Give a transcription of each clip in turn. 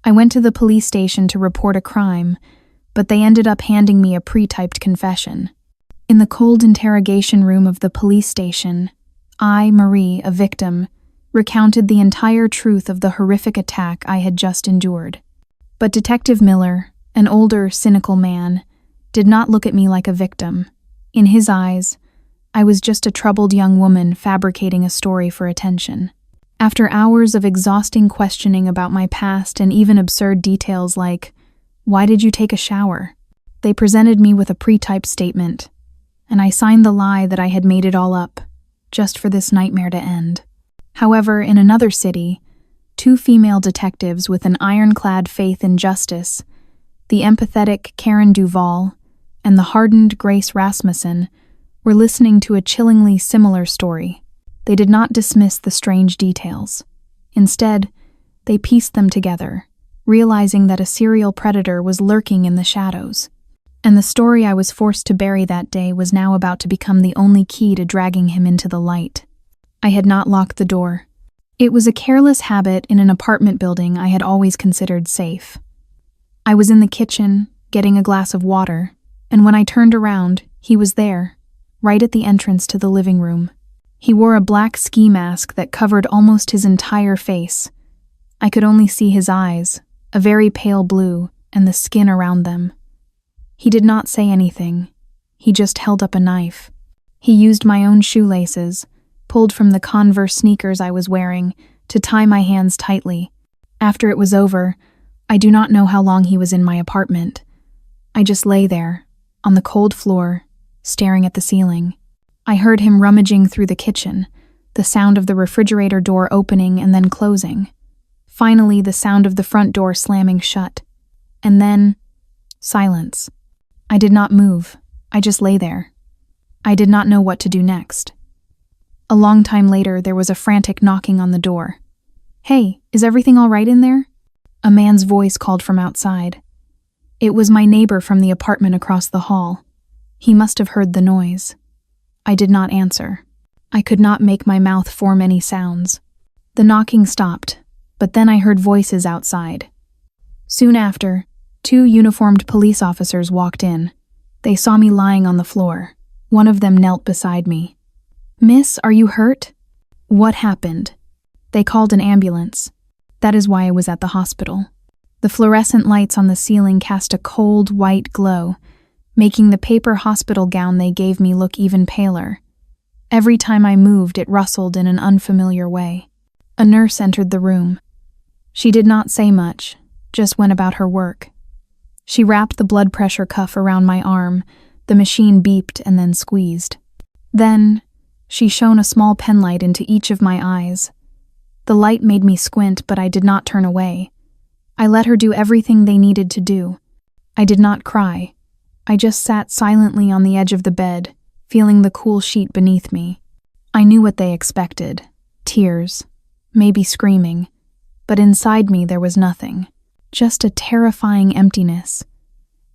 I went to the police station to report a crime, but they ended up handing me a pre-typed confession. In the cold interrogation room of the police station, I, Marie, a victim, recounted the entire truth of the horrific attack I had just endured. But Detective Miller, an older, cynical man, did not look at me like a victim. In his eyes, I was just a troubled young woman fabricating a story for attention. After hours of exhausting questioning about my past and even absurd details like, "Why did you take a shower?" they presented me with a pre-typed statement, and I signed the lie that I had made it all up, just for this nightmare to end. However, in another city, two female detectives with an ironclad faith in justice, the empathetic Karen Duvall and the hardened Grace Rasmussen, were listening to a chillingly similar story. They did not dismiss the strange details. Instead, they pieced them together, realizing that a serial predator was lurking in the shadows. And the story I was forced to bury that day was now about to become the only key to dragging him into the light. I had not locked the door. It was a careless habit in an apartment building I had always considered safe. I was in the kitchen, getting a glass of water, and when I turned around, he was there, right at the entrance to the living room. He wore a black ski mask that covered almost his entire face. I could only see his eyes, a very pale blue, and the skin around them. He did not say anything. He just held up a knife. He used my own shoelaces, pulled from the Converse sneakers I was wearing, to tie my hands tightly. After it was over, I do not know how long he was in my apartment. I just lay there, on the cold floor, staring at the ceiling. I heard him rummaging through the kitchen, the sound of the refrigerator door opening and then closing. Finally, the sound of the front door slamming shut. And then, silence. I did not move. I just lay there. I did not know what to do next. A long time later, there was a frantic knocking on the door. "Hey, is everything all right in there?" A man's voice called from outside. It was my neighbor from the apartment across the hall. He must have heard the noise. I did not answer. I could not make my mouth form any sounds. The knocking stopped, but then I heard voices outside. Soon after, two uniformed police officers walked in. They saw me lying on the floor. One of them knelt beside me. "Miss, are you hurt?" "What happened?" "They called an ambulance. That is why I was at the hospital." The fluorescent lights on the ceiling cast a cold, white glow, making the paper hospital gown they gave me look even paler. Every time I moved, it rustled in an unfamiliar way. A nurse entered the room. She did not say much, just went about her work. She wrapped the blood pressure cuff around my arm, the machine beeped and then squeezed. Then, she shone a small penlight into each of my eyes. The light made me squint, but I did not turn away. I let her do everything they needed to do. I did not cry. I just sat silently on the edge of the bed, feeling the cool sheet beneath me. I knew what they expected. Tears, maybe screaming, but inside me there was nothing. Just a terrifying emptiness.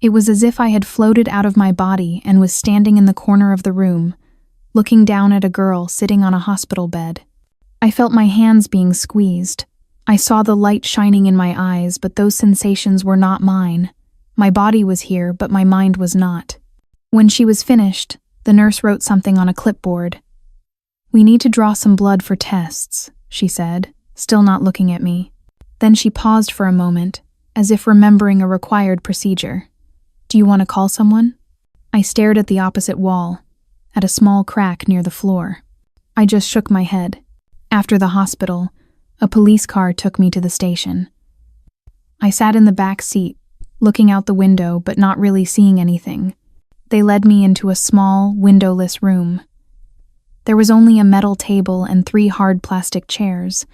It was as if I had floated out of my body and was standing in the corner of the room, looking down at a girl sitting on a hospital bed. I felt my hands being squeezed. I saw the light shining in my eyes, but those sensations were not mine. My body was here, but my mind was not. When she was finished, the nurse wrote something on a clipboard. "We need to draw some blood for tests," she said, still not looking at me. Then she paused for a moment, as if remembering a required procedure. "Do you want to call someone?" I stared at the opposite wall, at a small crack near the floor. I just shook my head. After the hospital, a police car took me to the station. I sat in the back seat, looking out the window but not really seeing anything. They led me into a small, windowless room. There was only a metal table and 3 hard plastic chairs.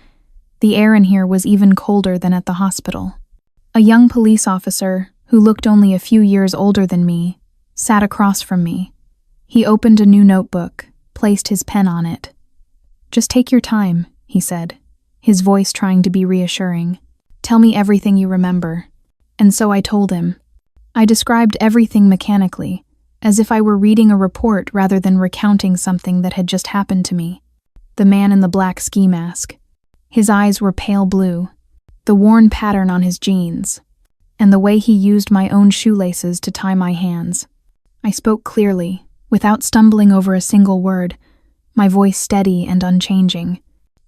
The air in here was even colder than at the hospital. A young police officer, who looked only a few years older than me, sat across from me. He opened a new notebook, placed his pen on it. "Just take your time," he said, his voice trying to be reassuring. "Tell me everything you remember." And so I told him. I described everything mechanically, as if I were reading a report rather than recounting something that had just happened to me. The man in the black ski mask. His eyes were pale blue. the worn pattern on his jeans, and the way he used my own shoelaces to tie my hands. I spoke clearly, without stumbling over a single word, my voice steady and unchanging.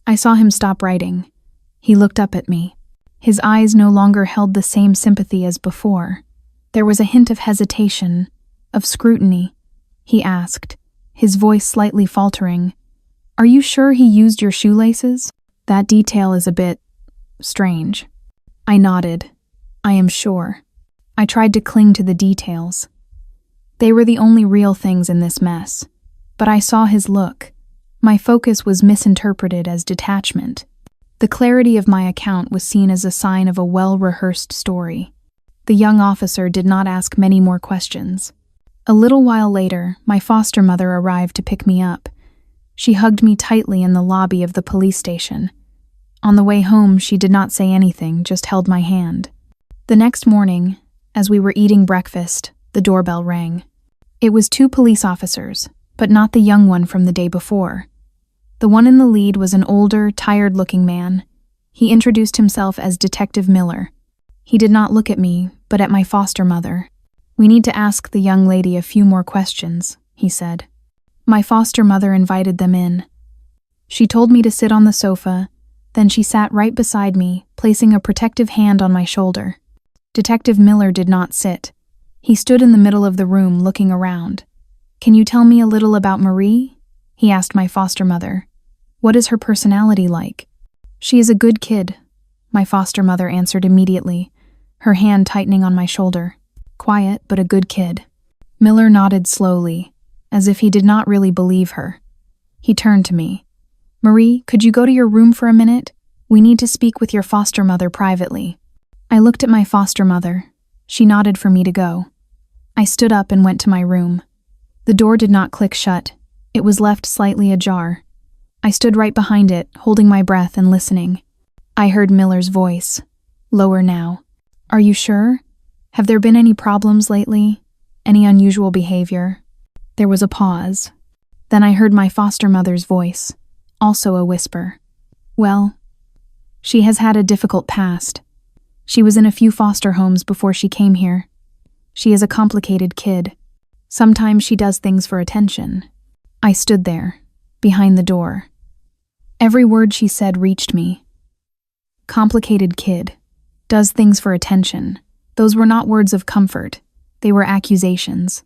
I saw him stop writing. He looked up at me. His eyes no longer held the same sympathy as before. There was a hint of hesitation, of scrutiny. He asked, his voice slightly faltering, "Are you sure he used your shoelaces? That detail is a bit strange." I nodded. "I am sure." I tried to cling to the details. They were the only real things in this mess. But I saw his look. My focus was misinterpreted as detachment. The clarity of my account was seen as a sign of a well-rehearsed story. The young officer did not ask many more questions. A little while later, my foster mother arrived to pick me up. She hugged me tightly in the lobby of the police station. On the way home, she did not say anything, just held my hand. The next morning, as we were eating breakfast, the doorbell rang. It was 2 police officers, but not the young one from the day before. The one in the lead was an older, tired-looking man. He introduced himself as Detective Miller. He did not look at me, but at my foster mother. "We need to ask the young lady a few more questions," he said. My foster mother invited them in. She told me to sit on the sofa, then she sat right beside me, placing a protective hand on my shoulder. Detective Miller did not sit. He stood in the middle of the room, looking around. "Can you tell me a little about Marie?" he asked my foster mother. "What is her personality like?" "She is a good kid," my foster mother answered immediately, her hand tightening on my shoulder. "Quiet, but a good kid." Miller nodded slowly, as if he did not really believe her. He turned to me. "Marie, could you go to your room for a minute? We need to speak with your foster mother privately." I looked at my foster mother. She nodded for me to go. I stood up and went to my room. The door did not click shut. It was left slightly ajar. I stood right behind it, holding my breath and listening. I heard Miller's voice, lower now. "Are you sure? Have there been any problems lately? Any unusual behavior?" There was a pause. Then I heard my foster mother's voice, also a whisper. "Well, she has had a difficult past. She was in a few foster homes before she came here. She is a complicated kid. Sometimes she does things for attention." I stood there, behind the door. Every word she said reached me. Complicated kid. Does things for attention. Those were not words of comfort. They were accusations.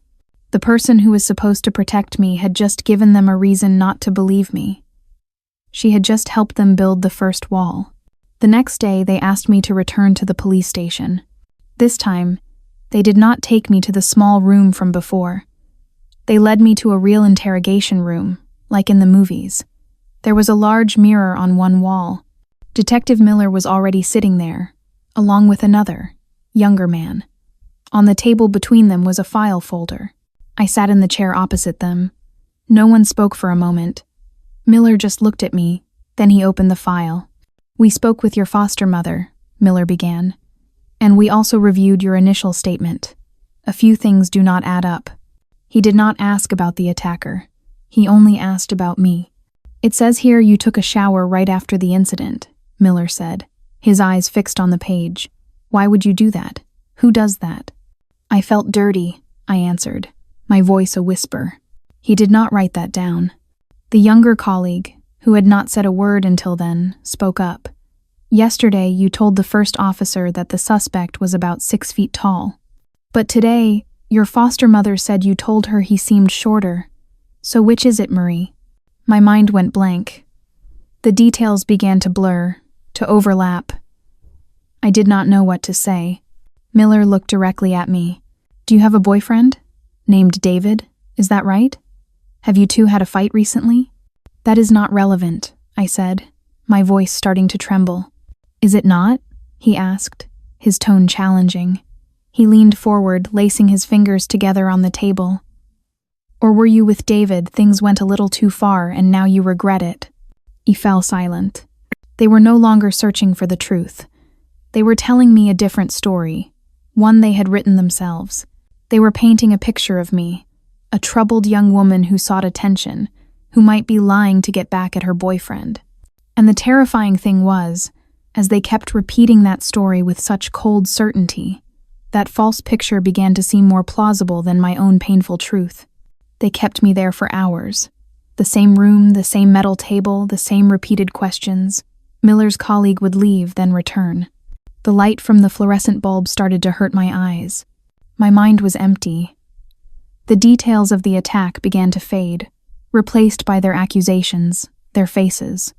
The person who was supposed to protect me had just given them a reason not to believe me. She had just helped them build the first wall. The next day, they asked me to return to the police station. This time, they did not take me to the small room from before. They led me to a real interrogation room, like in the movies. There was a large mirror on one wall. Detective Miller was already sitting there, along with another, younger man. On the table between them was a file folder. I sat in the chair opposite them. No one spoke for a moment. Miller just looked at me, then he opened the file. "We spoke with your foster mother," Miller began, "and we also reviewed your initial statement. A few things do not add up." He did not ask about the attacker. He only asked about me. "It says here you took a shower right after the incident," Miller said, his eyes fixed on the page. "Why would you do that? Who does that?" "I felt dirty," I answered, my voice a whisper. He did not write that down. The younger colleague, who had not said a word until then, spoke up. "Yesterday you told the first officer that the suspect was about 6 feet tall. But today, your foster mother said you told her he seemed shorter. So which is it, Marie?" My mind went blank. The details began to blur, to overlap. I did not know what to say. Miller looked directly at me. "Do you have a boyfriend? Named David, is that right? Have you two had a fight recently?" "That is not relevant," I said, my voice starting to tremble. "Is it not?" he asked, his tone challenging. He leaned forward, lacing his fingers together on the table. "Or were you with David, things went a little too far, and now you regret it?" He fell silent. They were no longer searching for the truth. They were telling me a different story, one they had written themselves. They were painting a picture of me, a troubled young woman who sought attention, who might be lying to get back at her boyfriend. And the terrifying thing was, As they kept repeating that story with such cold certainty, that false picture began to seem more plausible than my own painful truth. They kept me there for hours. The same room, the same metal table, the same repeated questions. Miller's colleague would leave, then return. The light from the fluorescent bulb started to hurt my eyes. My mind was empty. The details of the attack began to fade, replaced by their accusations, their faces.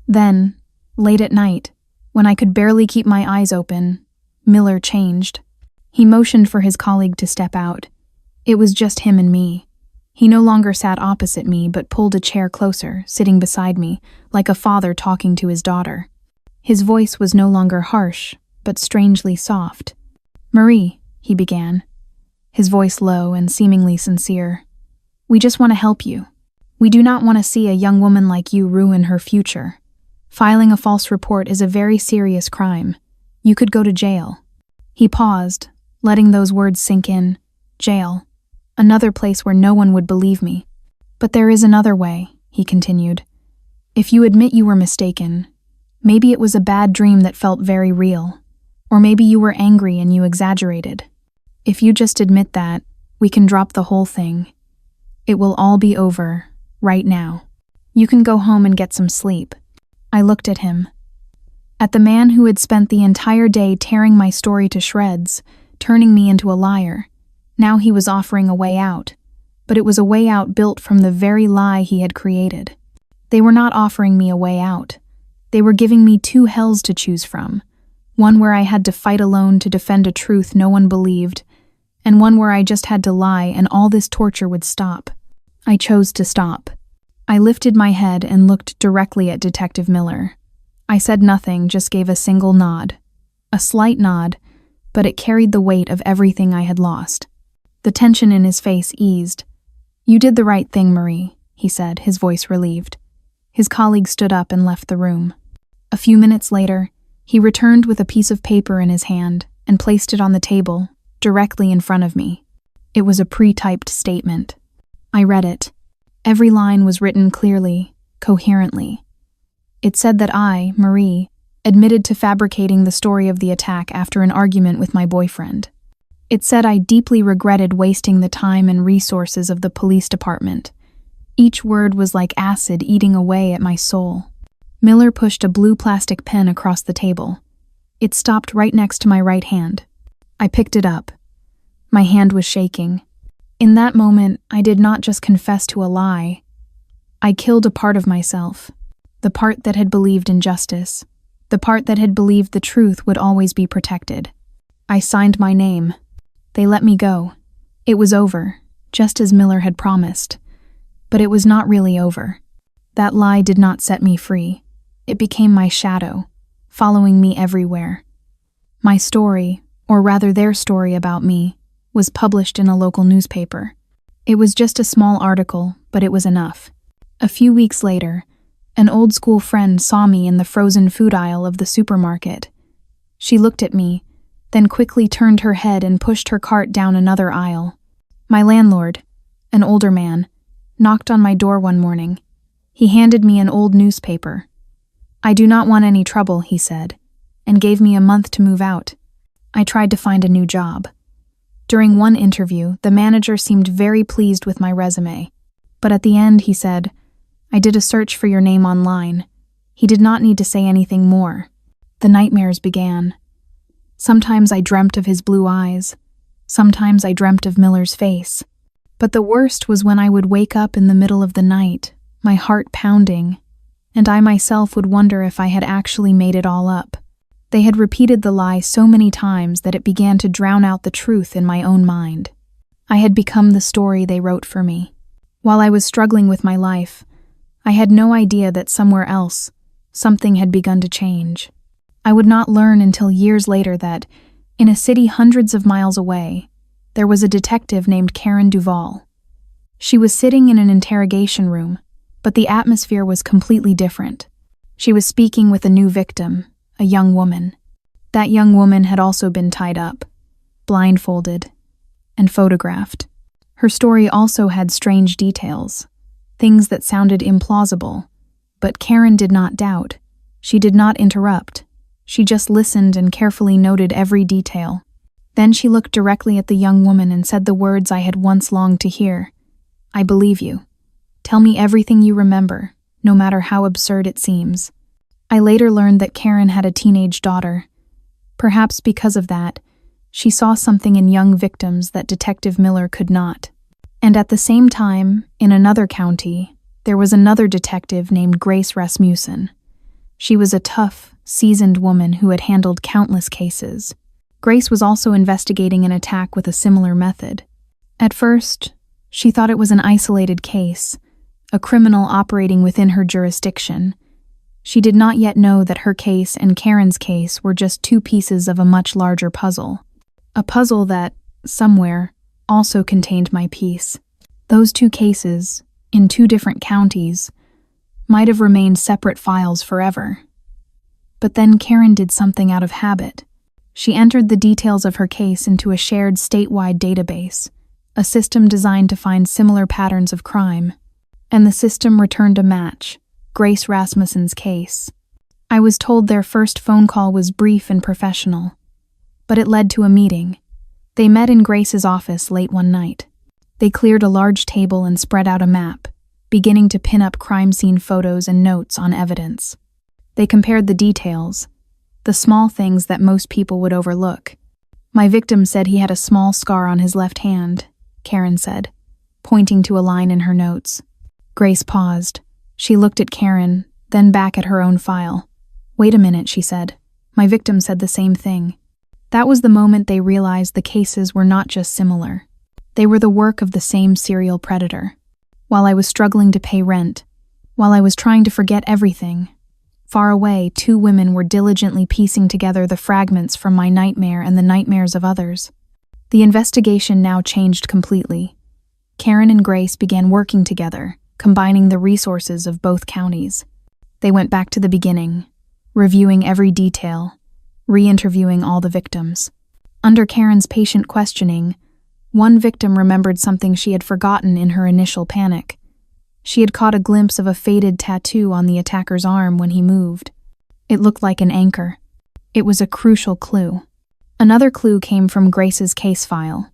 Then, late at night, when I could barely keep my eyes open, Miller changed. He motioned for his colleague to step out. It was just him and me. He no longer sat opposite me, but pulled a chair closer, sitting beside me, like a father talking to his daughter. His voice was no longer harsh, but strangely soft. "Marie," he began, his voice low and seemingly sincere, "we just want to help you. We do not want to see a young woman like you ruin her future. Filing a false report is a very serious crime. You could go to jail." He paused, letting those words sink in. Jail. Another place where no one would believe me. "But there is another way," he continued. "If you admit you were mistaken, maybe it was a bad dream that felt very real. Or maybe you were angry and you exaggerated. If you just admit that, we can drop the whole thing. It will all be over, right now. You can go home and get some sleep." I looked at him. At the man who had spent the entire day tearing my story to shreds, turning me into a liar. Now he was offering a way out, but it was a way out built from the very lie he had created. They were not offering me a way out. They were giving me two hells to choose from, one where I had to fight alone to defend a truth no one believed, and one where I just had to lie and all this torture would stop. I chose to stop. I lifted my head and looked directly at Detective Miller. I said nothing, just gave a single nod. A slight nod, but it carried the weight of everything I had lost. The tension in his face eased. "You did the right thing, Marie," he said, his voice relieved. His colleague stood up and left the room. A few minutes later, he returned with a piece of paper in his hand and placed it on the table, directly in front of me. It was a pre-typed statement. I read it. Every line was written clearly, coherently. It said that I, Marie, admitted to fabricating the story of the attack after an argument with my boyfriend. It said I deeply regretted wasting the time and resources of the police department. Each word was like acid eating away at my soul. Miller pushed a blue plastic pen across the table. It stopped right next to my right hand. I picked it up. My hand was shaking. In that moment, I did not just confess to a lie. I killed a part of myself. The part that had believed in justice. The part that had believed the truth would always be protected. I signed my name. They let me go. It was over, just as Miller had promised. But it was not really over. That lie did not set me free. It became my shadow, following me everywhere. My story, or rather their story about me, was published in a local newspaper. It was just a small article, but it was enough. A few weeks later, an old school friend saw me in the frozen food aisle of the supermarket. She looked at me, then quickly turned her head and pushed her cart down another aisle. My landlord, an older man, knocked on my door one morning. He handed me an old newspaper. "I do not want any trouble," he said, and gave me a month to move out. I tried to find a new job. During one interview, the manager seemed very pleased with my resume. But at the end, he said, "I did a search for your name online." He did not need to say anything more. The nightmares began. Sometimes I dreamt of his blue eyes. Sometimes I dreamt of Miller's face. But the worst was when I would wake up in the middle of the night, my heart pounding, and I myself would wonder if I had actually made it all up. They had repeated the lie so many times that it began to drown out the truth in my own mind. I had become the story they wrote for me. While I was struggling with my life, I had no idea that somewhere else, something had begun to change. I would not learn until years later that, in a city hundreds of miles away, there was a detective named Karen Duvall. She was sitting in an interrogation room, but the atmosphere was completely different. She was speaking with a new victim, a young woman. That young woman had also been tied up, blindfolded, and photographed. Her story also had strange details, things that sounded implausible, but Karen did not doubt. She did not interrupt. She just listened and carefully noted every detail. Then she looked directly at the young woman and said the words I had once longed to hear. "I believe you. Tell me everything you remember, no matter how absurd it seems." I later learned that Karen had a teenage daughter. Perhaps because of that, she saw something in young victims that Detective Miller could not. And at the same time, in another county, there was another detective named Grace Rasmussen. She was a tough, seasoned woman who had handled countless cases. Grace was also investigating an attack with a similar method. At first, she thought it was an isolated case, a criminal operating within her jurisdiction. She did not yet know that her case and Karen's case were just two pieces of a much larger puzzle. A puzzle that, somewhere, also contained my piece. Those two cases, in two different counties, might have remained separate files forever. But then Karen did something out of habit. She entered the details of her case into a shared statewide database, a system designed to find similar patterns of crime. And the system returned a match: Grace Rasmussen's case. I was told their first phone call was brief and professional, but it led to a meeting. They met in Grace's office late one night. They cleared a large table and spread out a map, beginning to pin up crime scene photos and notes on evidence. They compared the details, the small things that most people would overlook. "My victim said he had a small scar on his left hand," Karen said, pointing to a line in her notes. Grace paused. She looked at Karen, then back at her own file. "Wait a minute," she said. "My victim said the same thing." That was the moment they realized the cases were not just similar. They were the work of the same serial predator. While I was struggling to pay rent, while I was trying to forget everything, far away, two women were diligently piecing together the fragments from my nightmare and the nightmares of others. The investigation now changed completely. Karen and Grace began working together, combining the resources of both counties. They went back to the beginning, reviewing every detail, re-interviewing all the victims. Under Karen's patient questioning, one victim remembered something she had forgotten in her initial panic. She had caught a glimpse of a faded tattoo on the attacker's arm when he moved. It looked like an anchor. It was a crucial clue. Another clue came from Grace's case file.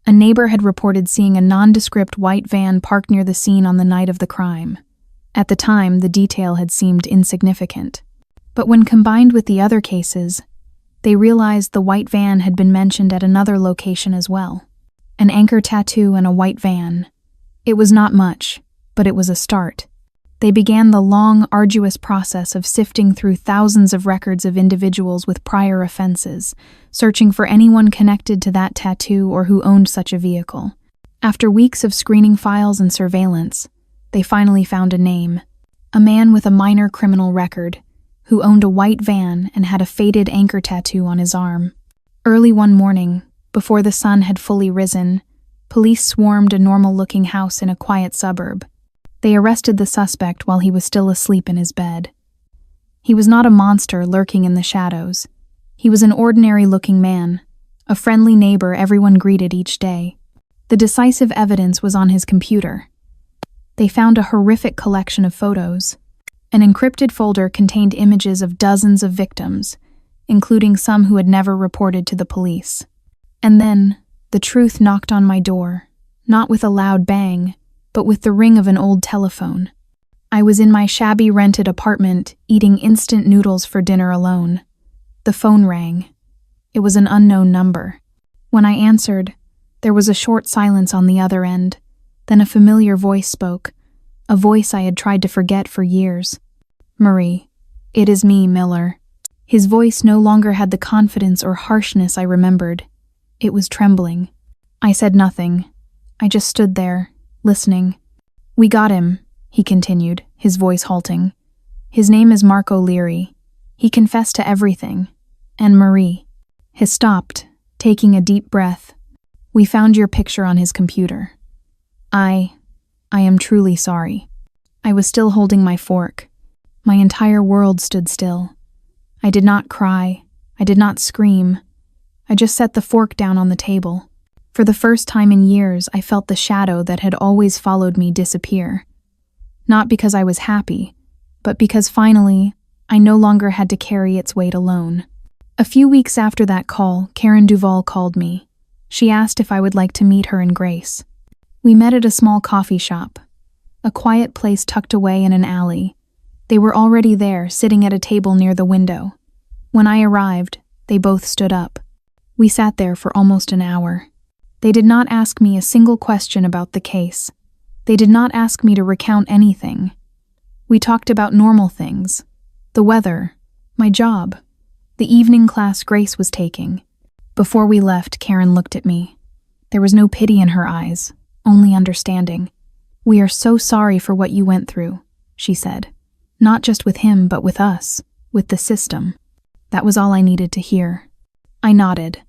A neighbor had reported seeing a nondescript white van parked near the scene on the night of the crime. At the time, the detail had seemed insignificant. But when combined with the other cases, they realized the white van had been mentioned at another location as well. An anchor tattoo and a white van. It was not much, but it was a start. They began the long, arduous process of sifting through thousands of records of individuals with prior offenses, searching for anyone connected to that tattoo or who owned such a vehicle. After weeks of screening files and surveillance, they finally found a name. A man with a minor criminal record, who owned a white van and had a faded anchor tattoo on his arm. Early one morning, before the sun had fully risen, police swarmed a normal-looking house in a quiet suburb. They arrested the suspect while he was still asleep in his bed. He was not a monster lurking in the shadows. He was an ordinary-looking man, a friendly neighbor everyone greeted each day. The decisive evidence was on his computer. They found a horrific collection of photos. An encrypted folder contained images of dozens of victims, including some who had never reported to the police. And then, the truth knocked on my door, not with a loud bang, but with the ring of an old telephone. I was in my shabby rented apartment, eating instant noodles for dinner alone. The phone rang. It was an unknown number. When I answered, there was a short silence on the other end. Then a familiar voice spoke, a voice I had tried to forget for years. "Marie, it is me, Miller." His voice no longer had the confidence or harshness I remembered. It was trembling. I said nothing. I just stood there, listening. "We got him," he continued, his voice halting. "His name is Mark O'Leary. He confessed to everything. And Marie." He stopped, taking a deep breath. "We found your picture on his computer. I am truly sorry." I was still holding my fork. My entire world stood still. I did not cry. I did not scream. I just set the fork down on the table. For the first time in years, I felt the shadow that had always followed me disappear. Not because I was happy, but because finally, I no longer had to carry its weight alone. A few weeks after that call, Karen Duvall called me. She asked if I would like to meet her and Grace. We met at a small coffee shop, a quiet place tucked away in an alley. They were already there, sitting at a table near the window. When I arrived, they both stood up. We sat there for almost an hour. They did not ask me a single question about the case. They did not ask me to recount anything. We talked about normal things. The weather, my job, the evening class Grace was taking. Before we left, Karen looked at me. There was no pity in her eyes, only understanding. "We are so sorry for what you went through," she said. "Not just with him, but with us, with the system." That was all I needed to hear. I nodded.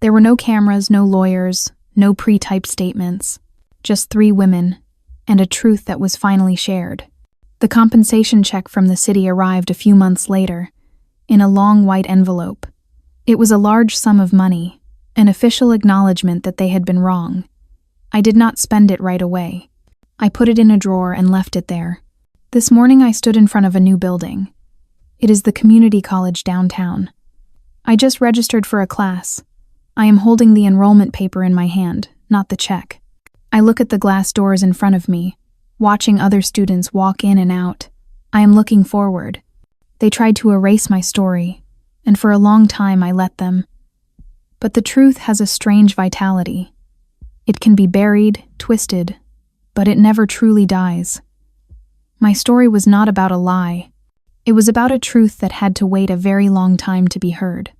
There were no cameras, no lawyers, no pre-typed statements. Just 3 women, and a truth that was finally shared. The compensation check from the city arrived a few months later, in a long white envelope. It was a large sum of money, an official acknowledgement that they had been wrong. I did not spend it right away. I put it in a drawer and left it there. This morning I stood in front of a new building. It is the community college downtown. I just registered for a class. I am holding the enrollment paper in my hand, not the check. I look at the glass doors in front of me, watching other students walk in and out. I am looking forward. They tried to erase my story, and for a long time I let them. But the truth has a strange vitality. It can be buried, twisted, but it never truly dies. My story was not about a lie. It was about a truth that had to wait a very long time to be heard.